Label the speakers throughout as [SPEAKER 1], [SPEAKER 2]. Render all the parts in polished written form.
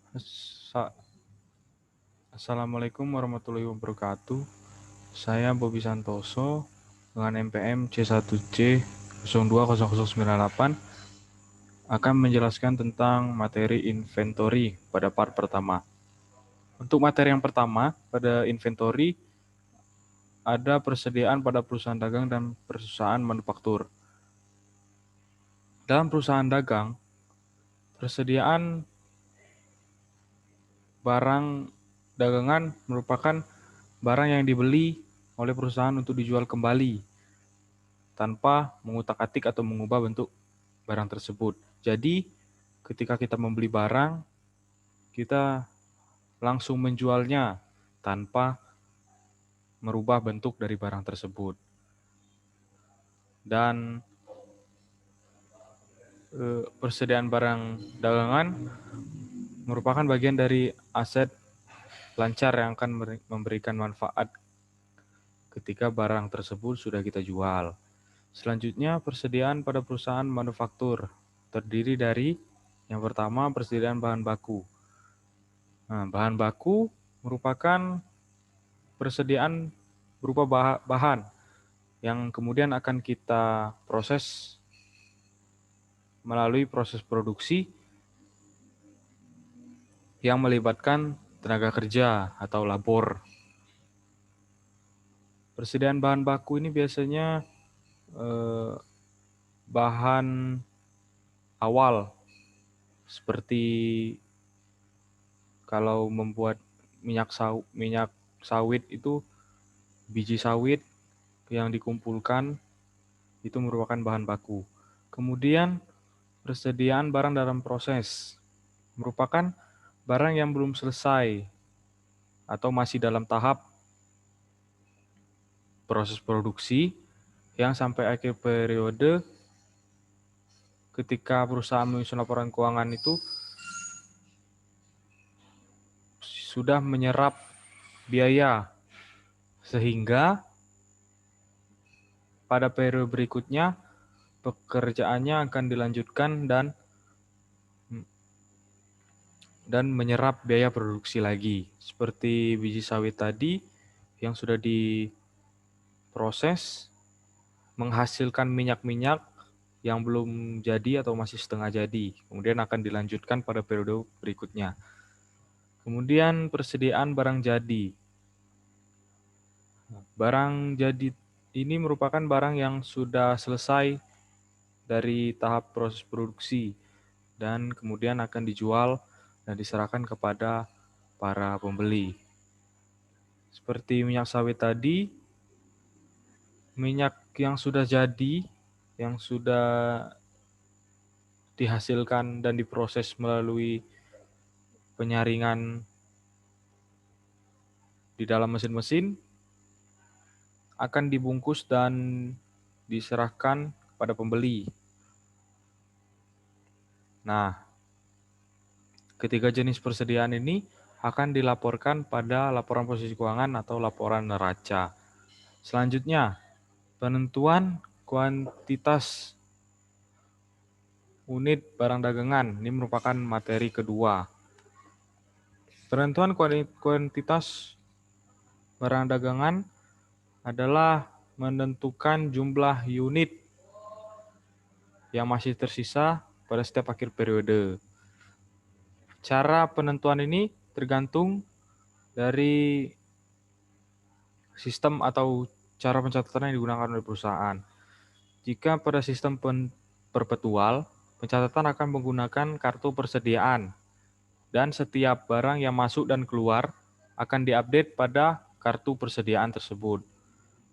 [SPEAKER 1] Assa- Assalamualaikum warahmatullahi wabarakatuh. Saya Bobi Santoso dengan NPM C1C020098 akan menjelaskan tentang materi inventory pada part pertama. Untuk materi yang pertama, pada inventory ada persediaan pada perusahaan dagang dan perusahaan manufaktur. Dalam perusahaan dagang, persediaan barang dagangan merupakan barang yang dibeli oleh perusahaan untuk dijual kembali tanpa mengutak-atik atau mengubah bentuk barang tersebut. Jadi, ketika kita membeli barang, kita langsung menjualnya tanpa merubah bentuk dari barang tersebut. Dan persediaan barang dagangan merupakan bagian dari aset lancar yang akan memberikan manfaat ketika barang tersebut sudah kita jual. Selanjutnya, persediaan pada perusahaan manufaktur terdiri dari yang pertama, persediaan bahan baku. Nah, bahan baku merupakan persediaan berupa bahan yang kemudian akan kita proses melalui proses produksi yang melibatkan tenaga kerja atau labor. Persediaan bahan baku ini biasanya bahan awal seperti kalau membuat minyak sawit itu biji sawit yang dikumpulkan itu merupakan bahan baku. Kemudian persediaan barang dalam proses merupakan barang yang belum selesai atau masih dalam tahap proses produksi yang sampai akhir periode ketika perusahaan menyusun laporan keuangan itu sudah menyerap biaya sehingga pada periode berikutnya pekerjaannya akan dilanjutkan dan menyerap biaya produksi lagi. Seperti biji sawit tadi yang sudah diproses menghasilkan minyak-minyak yang belum jadi atau masih setengah jadi. Kemudian akan dilanjutkan pada periode berikutnya. Kemudian persediaan barang jadi. Barang jadi ini merupakan barang yang sudah selesai dari tahap proses produksi dan kemudian akan dijual dan diserahkan kepada para pembeli. Seperti minyak sawit tadi, minyak yang sudah jadi, yang sudah dihasilkan dan diproses melalui penyaringan di dalam mesin-mesin akan dibungkus dan diserahkan kepada pembeli. Nah, ketiga jenis persediaan ini akan dilaporkan pada laporan posisi keuangan atau laporan neraca. Selanjutnya, penentuan kuantitas unit barang dagangan. Ini merupakan materi kedua. Penentuan kuantitas barang dagangan adalah menentukan jumlah unit yang masih tersisa pada setiap akhir periode. Cara penentuan ini tergantung dari sistem atau cara pencatatan yang digunakan oleh perusahaan. Jika pada sistem perpetual, pencatatan akan menggunakan kartu persediaan dan setiap barang yang masuk dan keluar akan diupdate pada kartu persediaan tersebut.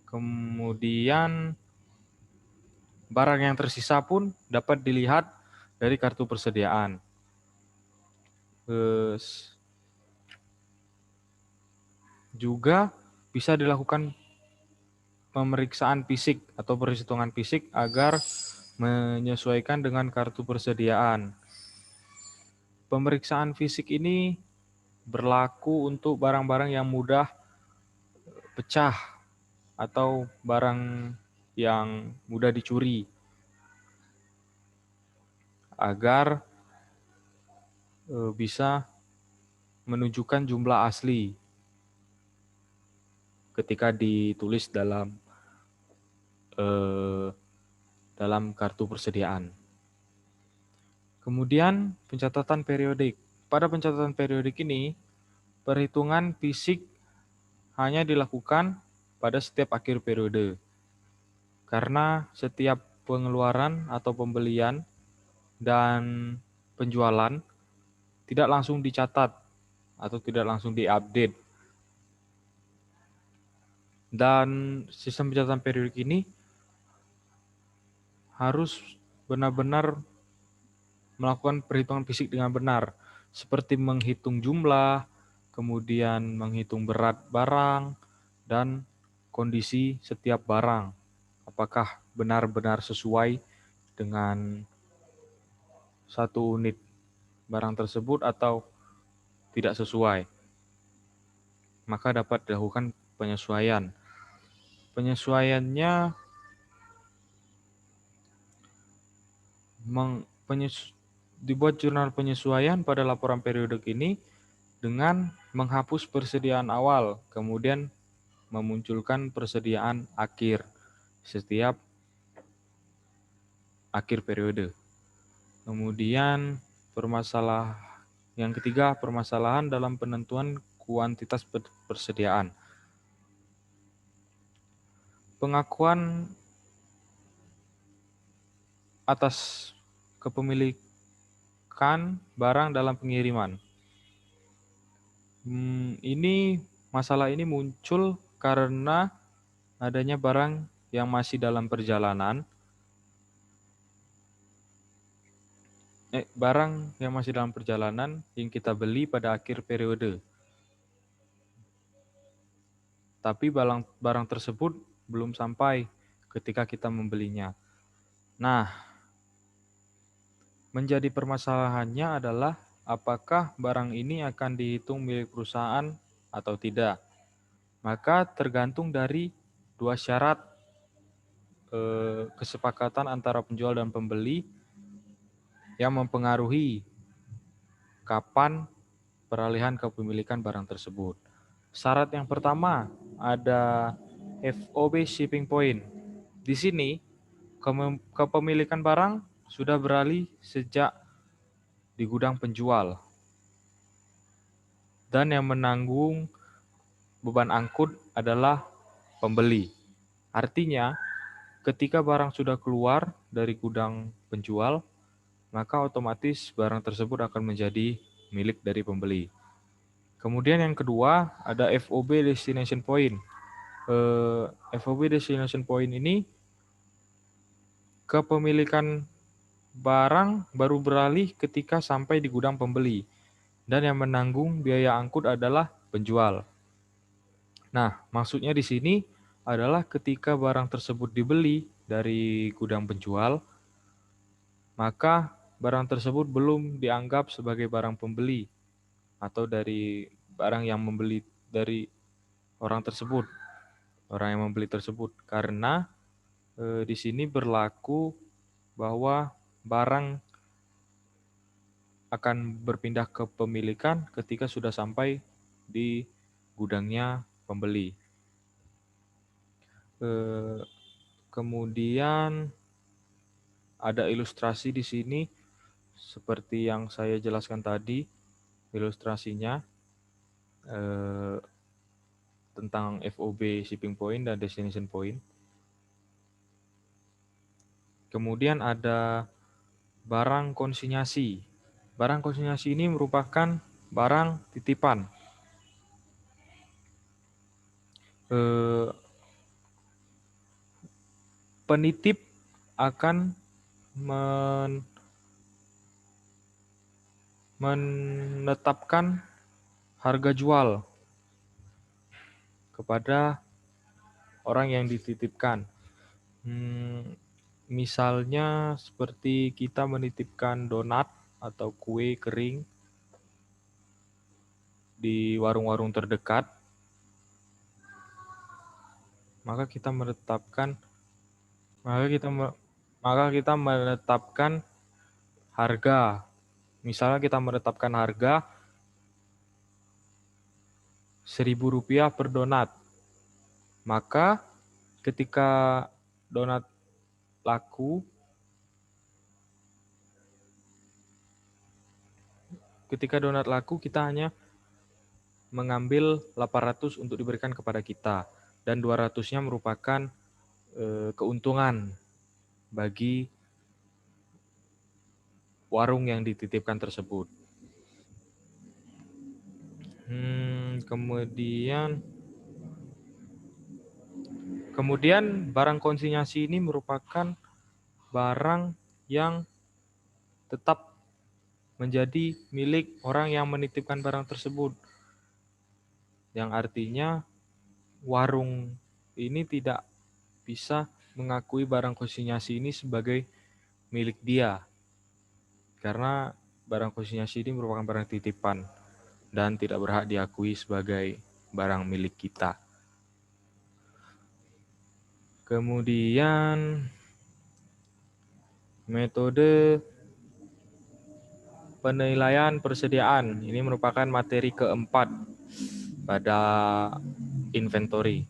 [SPEAKER 1] Kemudian barang yang tersisa pun dapat dilihat dari kartu persediaan. Juga bisa dilakukan pemeriksaan fisik atau perhitungan fisik agar menyesuaikan dengan kartu persediaan. Pemeriksaan fisik ini berlaku untuk barang-barang yang mudah pecah atau barang yang mudah dicuri agar bisa menunjukkan jumlah asli ketika ditulis dalam kartu persediaan. Kemudian pencatatan periodik. Pada pencatatan periodik ini, perhitungan fisik hanya dilakukan pada setiap akhir periode. Karena setiap pengeluaran atau pembelian dan penjualan tidak langsung dicatat atau tidak langsung diupdate. Dan sistem pencatatan periodik ini harus benar-benar melakukan perhitungan fisik dengan benar, seperti menghitung jumlah, kemudian menghitung berat barang, dan kondisi setiap barang. Apakah benar-benar sesuai dengan satu unit barang tersebut atau tidak sesuai. Maka dapat dilakukan penyesuaian. Penyesuaiannya dibuat jurnal penyesuaian pada laporan periodik ini dengan menghapus persediaan awal, kemudian memunculkan persediaan akhir setiap akhir periode. Kemudian yang ketiga, permasalahan dalam penentuan kuantitas persediaan. Pengakuan atas kepemilikan barang dalam pengiriman. Masalah ini muncul karena adanya barang yang masih dalam perjalanan. Barang yang masih dalam perjalanan yang kita beli pada akhir periode. Tapi barang tersebut belum sampai ketika kita membelinya. Nah, menjadi permasalahannya adalah apakah barang ini akan dihitung milik perusahaan atau tidak. Maka tergantung dari dua syarat kesepakatan antara penjual dan pembeli yang mempengaruhi kapan peralihan kepemilikan barang tersebut. Syarat yang pertama ada FOB shipping point. Di sini kepemilikan barang sudah beralih sejak di gudang penjual. Dan yang menanggung beban angkut adalah pembeli. Artinya, ketika barang sudah keluar dari gudang penjual, maka otomatis barang tersebut akan menjadi milik dari pembeli. Kemudian yang kedua ada FOB destination point. FOB destination point ini kepemilikan barang baru beralih ketika sampai di gudang pembeli dan yang menanggung biaya angkut adalah penjual. Nah, maksudnya di sini adalah ketika barang tersebut dibeli dari gudang penjual, maka barang tersebut belum dianggap sebagai barang pembeli atau dari barang yang membeli dari orang yang membeli tersebut, karena di sini berlaku bahwa barang akan berpindah ke pemilikan ketika sudah sampai di gudangnya pembeli. Kemudian ada ilustrasi di sini seperti yang saya jelaskan tadi, ilustrasinya tentang FOB shipping point dan destination point. Kemudian ada barang konsinyasi. Barang konsinyasi ini merupakan barang titipan. Penitip akan menetapkan harga jual kepada orang yang dititipkan. Misalnya seperti kita menitipkan donat atau kue kering di warung-warung terdekat, maka kita menetapkan harga. Misalnya kita menetapkan harga Rp1.000 per donat. Maka ketika donat laku, kita hanya mengambil 800 untuk diberikan kepada kita, dan 200-nya merupakan keuntungan bagi warung yang dititipkan tersebut. Kemudian barang konsinyasi ini merupakan barang yang tetap menjadi milik orang yang menitipkan barang tersebut, yang artinya warung ini tidak bisa mengakui barang konsinyasi ini sebagai milik dia, karena barang konsinyasi ini merupakan barang titipan dan tidak berhak diakui sebagai barang milik kita. Kemudian metode penilaian persediaan ini merupakan materi keempat pada inventory.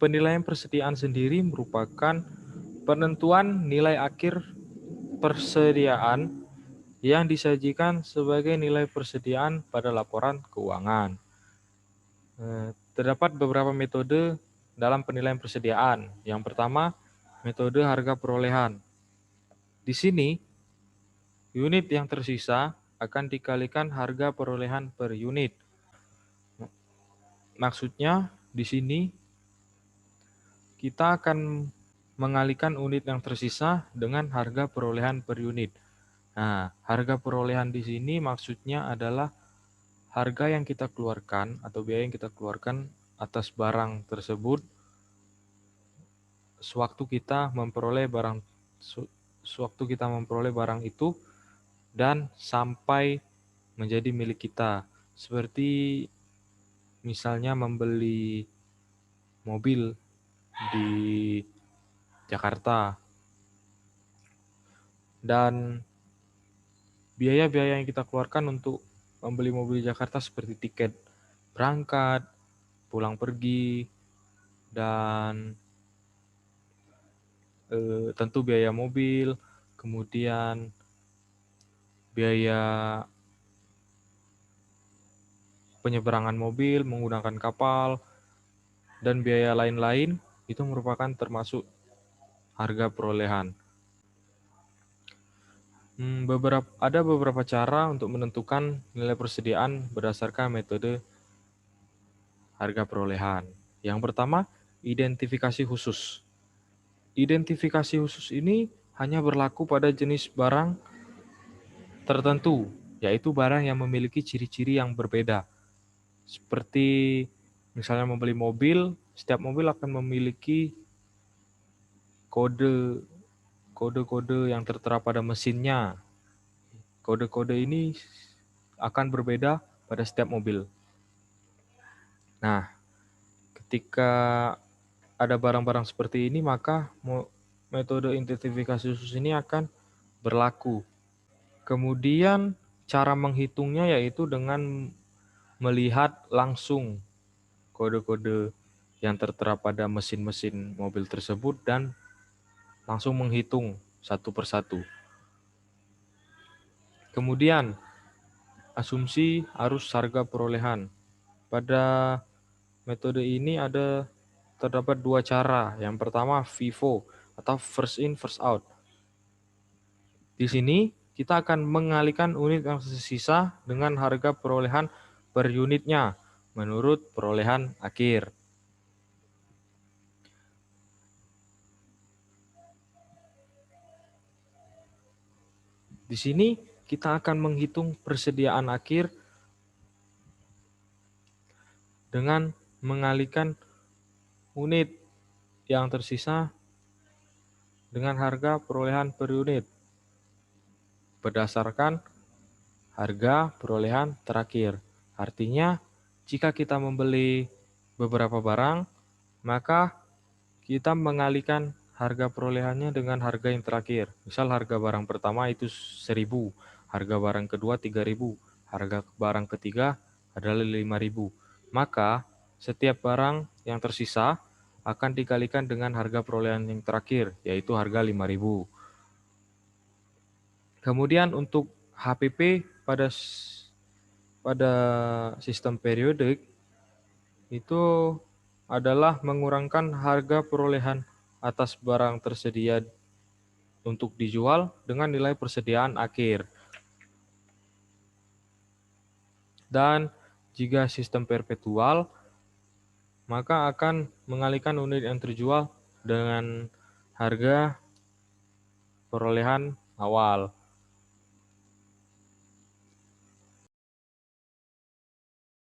[SPEAKER 1] Penilaian persediaan sendiri merupakan penentuan nilai akhir persediaan yang disajikan sebagai nilai persediaan pada laporan keuangan. Terdapat beberapa metode dalam penilaian persediaan. Yang pertama, metode harga perolehan. Di sini, unit yang tersisa akan dikalikan harga perolehan per unit. Maksudnya, di sini kita akan mengalihkan unit yang tersisa dengan harga perolehan per unit. Nah, harga perolehan di sini maksudnya adalah harga yang kita keluarkan atau biaya yang kita keluarkan atas barang tersebut sewaktu kita memperoleh barang itu dan sampai menjadi milik kita. Seperti misalnya membeli mobil di Jakarta, dan biaya-biaya yang kita keluarkan untuk membeli mobil di Jakarta seperti tiket berangkat, pulang pergi, dan tentu biaya mobil, kemudian biaya penyeberangan mobil menggunakan kapal, dan biaya lain-lain itu merupakan termasuk harga perolehan. Ada beberapa cara untuk menentukan nilai persediaan berdasarkan metode harga perolehan. Yang pertama, identifikasi khusus. Identifikasi khusus ini hanya berlaku pada jenis barang tertentu, yaitu barang yang memiliki ciri-ciri yang berbeda. Seperti misalnya membeli mobil, setiap mobil akan memiliki kode-kode yang tertera pada mesinnya. Kode-kode ini akan berbeda pada setiap mobil. Nah, ketika ada barang-barang seperti ini, maka metode identifikasi khusus ini akan berlaku. Kemudian cara menghitungnya yaitu dengan melihat langsung kode-kode yang tertera pada mesin-mesin mobil tersebut dan langsung menghitung satu persatu. Kemudian asumsi arus harga perolehan. Pada metode ini terdapat dua cara. Yang pertama FIFO atau first in first out. Di sini kita akan mengalihkan unit yang tersisa dengan harga perolehan per unitnya menurut perolehan akhir. Di sini kita akan menghitung persediaan akhir dengan mengalihkan unit yang tersisa dengan harga perolehan per unit berdasarkan harga perolehan terakhir. Artinya, jika kita membeli beberapa barang, maka kita mengalihkan harga perolehannya dengan harga yang terakhir. Misal harga barang pertama itu 1.000, harga barang kedua 3.000, harga barang ketiga adalah 5.000. Maka setiap barang yang tersisa akan dikalikan dengan harga perolehan yang terakhir, yaitu harga 5.000. Kemudian untuk HPP pada sistem periodik itu adalah mengurangkan harga perolehan atas barang tersedia untuk dijual dengan nilai persediaan akhir. Dan jika sistem perpetual, maka akan mengalihkan unit yang terjual dengan harga perolehan awal.